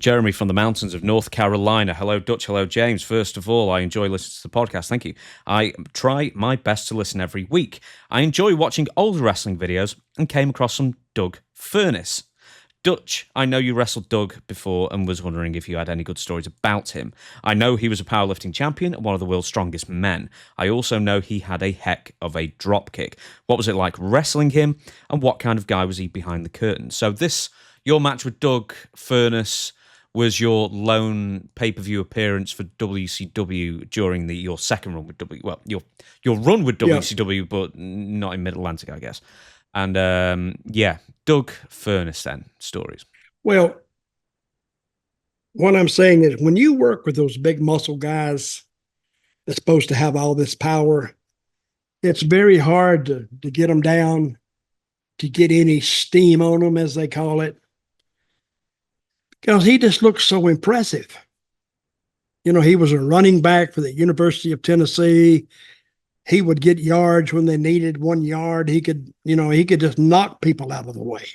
Jeremy from the mountains of North Carolina. Hello, Dutch. Hello, James. First of all, I enjoy listening to the podcast. Thank you. I try my best to listen every week. I enjoy watching old wrestling videos and came across some Doug Furnas. Dutch, I know you wrestled Doug before and was wondering if you had any good stories about him. I know he was a powerlifting champion and one of the world's strongest men. I also know he had a heck of a drop kick. What was it like wrestling him, and what kind of guy was he behind the curtain? So your match with Doug Furnas was your lone pay-per-view appearance for WCW during your second run with your run with WCW, but not in Mid-Atlantic, I guess. And Doug Furnas then, stories. Well, what I'm saying is when you work with those big muscle guys that's supposed to have all this power, it's very hard to get them down, to get any steam on them, as they call it, because he just looks so impressive. You know, he was a running back for the University of Tennessee. He would get yards when they needed 1 yard. He could just knock people out of the way.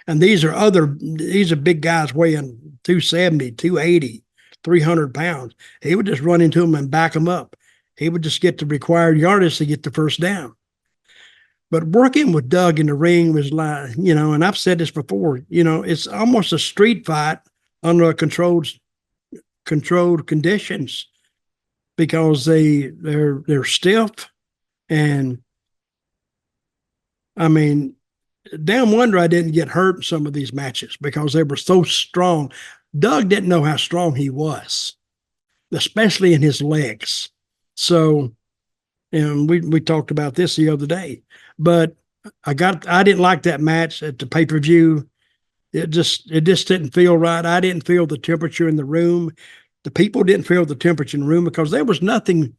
And these are big guys weighing 270, 280, 300 pounds. He would just run into them and back them up. He would just get the required yardage to get the first down. But working with Doug in the ring was like, and I've said this before, it's almost a street fight under controlled conditions, because they're stiff. And I mean, damn wonder I didn't get hurt in some of these matches, because they were so strong. Doug didn't know how strong he was, especially in his legs. So, and we talked about this the other day, but I didn't like that match at the pay-per-view. It just didn't feel right. I didn't feel the temperature in the room. The people didn't feel the temperature in the room, because there was nothing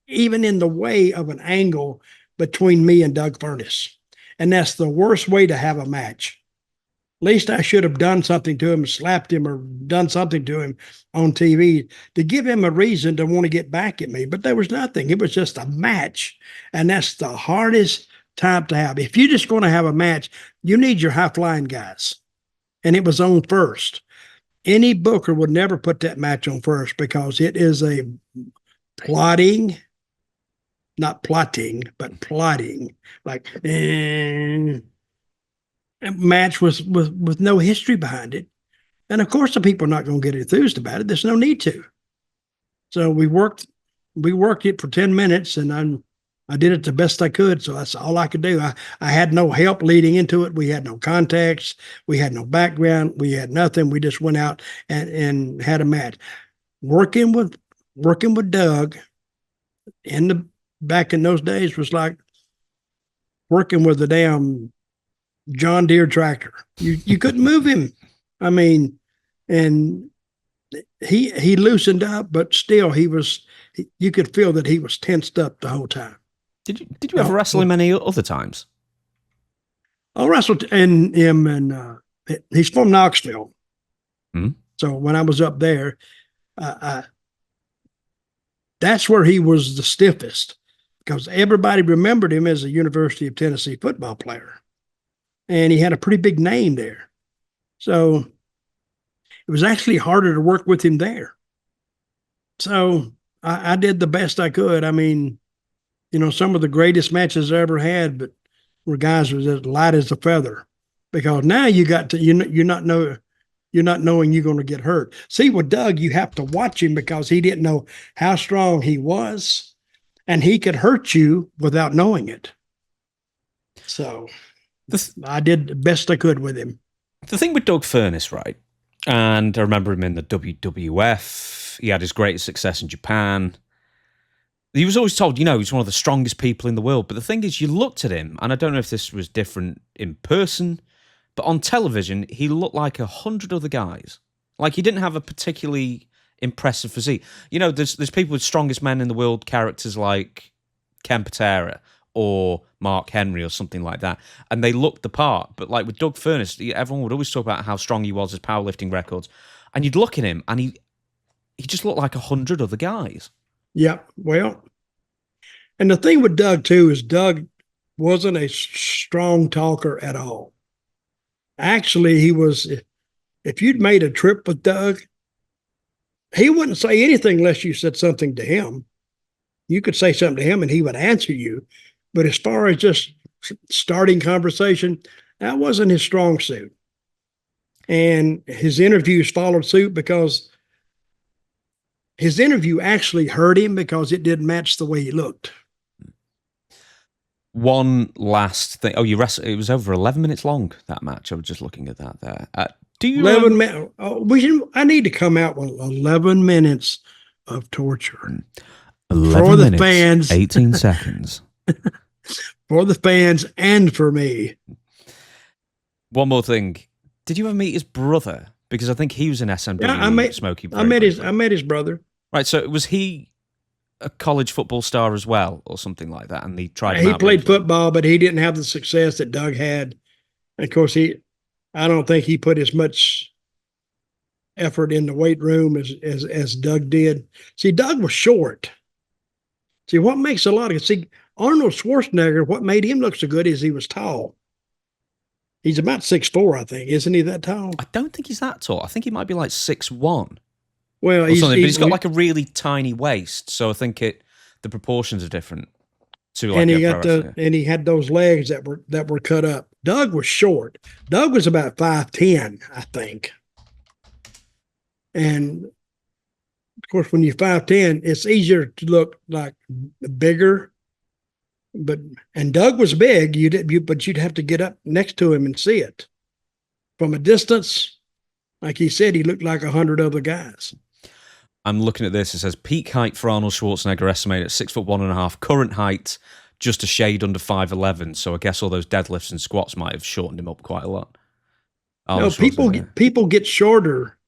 even in the way of an angle between me and Doug Furnas. And that's the worst way to have a match. At least I should have done something to him, slapped him, or done something to him on TV to give him a reason to want to get back at me. But there was nothing. It was just a match. And that's the hardest time to have. If you're just going to have a match, you need your high-flying guys. And it was on first. Any booker would never put that match on first, because it is a not plotting, but plotting, like a match with no history behind it. And of course, the people are not going to get enthused about it. There's no need to. So we worked it for 10 minutes, and I did it the best I could. So that's all I could do. I had no help leading into it. We had no context. We had no background. We had nothing. We just went out and had a match. Working with Doug back in those days was like working with a damn John Deere tractor. You couldn't move him. I mean, and he loosened up, but still you could feel that he was tensed up the whole time. Did you ever wrestle him any other times? I wrestled him, and he's from Knoxville. Mm-hmm. So when I was up there, that's where he was the stiffest, because everybody remembered him as a University of Tennessee football player. And he had a pretty big name there. So it was actually harder to work with him there. So I did the best I could. I mean, some of the greatest matches I ever had, but were guys was as light as a feather, because now you got to, you're not knowing you're going to get hurt. See, with Doug, you have to watch him, because he didn't know how strong he was, and he could hurt you without knowing it. So I did the best I could with him. The thing with Doug Furnas, right? And I remember him in the WWF. He had his greatest success in Japan. He was always told, he's one of the strongest people in the world. But the thing is, you looked at him, and I don't know if this was different in person, but on television, he looked like 100 other guys. Like, he didn't have a particularly impressive physique. There's people with strongest men in the world, characters like Commentator or Mark Henry or something like that, and they looked the part. But like with Doug Furnas, everyone would always talk about how strong he was, his powerlifting records, and you'd look at him, and he just looked like 100 other guys. Yeah, well, and the thing with Doug, too, is Doug wasn't a strong talker at all. Actually, he was if you'd made a trip with Doug, he wouldn't say anything unless you said something to him. You could say something to him and he would answer you. But as far as just starting conversation, that wasn't his strong suit. And his interviews followed suit because his interview actually hurt him because it didn't match the way he looked. One last thing. Oh, it was over 11 minutes long, that match. I was just looking at that there. Do you 11 minutes? I need to come out with 11 minutes of torture. 11 for the minutes, fans, 18 seconds. For the fans and for me. One more thing. Did you ever meet his brother? Because I think he was an SMW. Yeah, Smokey. I met his brother. Right. So was he a college football star as well, or something like that? And he tried. He played football, but he didn't have the success that Doug had. And of course, I don't think he put as much effort in the weight room as Doug did. See, Doug was short. See, what makes Arnold Schwarzenegger, what made him look so good is he was tall. He's about 6'4", I think. Isn't he that tall? I don't think he's that tall. I think he might be like 6'1". Well, but he's got like a really tiny waist, so I think the proportions are different. And he had those legs that were cut up. Doug was short. Doug was about 5'10", I think. And of course, when you're 5'10", it's easier to look like bigger. And Doug was big, but you'd have to get up next to him and see it. From a distance, like he said, he looked like 100 other guys. I'm looking at this. It says peak height for Arnold Schwarzenegger estimated at 6'1.5". Current height just a shade under 5'11". So I guess all those deadlifts and squats might have shortened him up quite a lot. No, people get shorter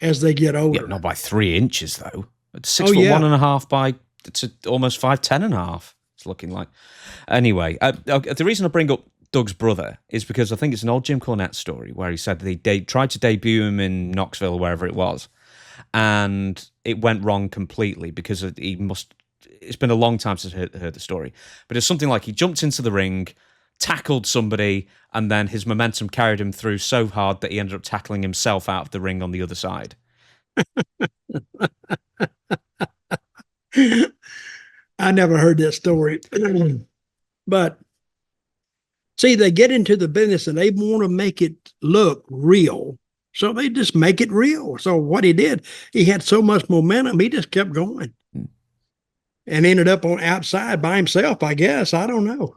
as they get older. Yeah, not by 3 inches though. It's 6'1.5" by almost 5'10.5". It's looking like. Anyway, the reason I bring up Doug's brother is because I think it's an old Jim Cornette story where he said that he tried to debut him in Knoxville or wherever it was, and it went wrong completely because it's been a long time since I heard the story, but it's something like he jumped into the ring, tackled somebody, and then his momentum carried him through so hard that he ended up tackling himself out of the ring on the other side. I never heard that story. But see, they get into the business and they want to make it look real. So they just make it real. So what he did, he had so much momentum, he just kept going and ended up on outside by himself, I guess. I don't know.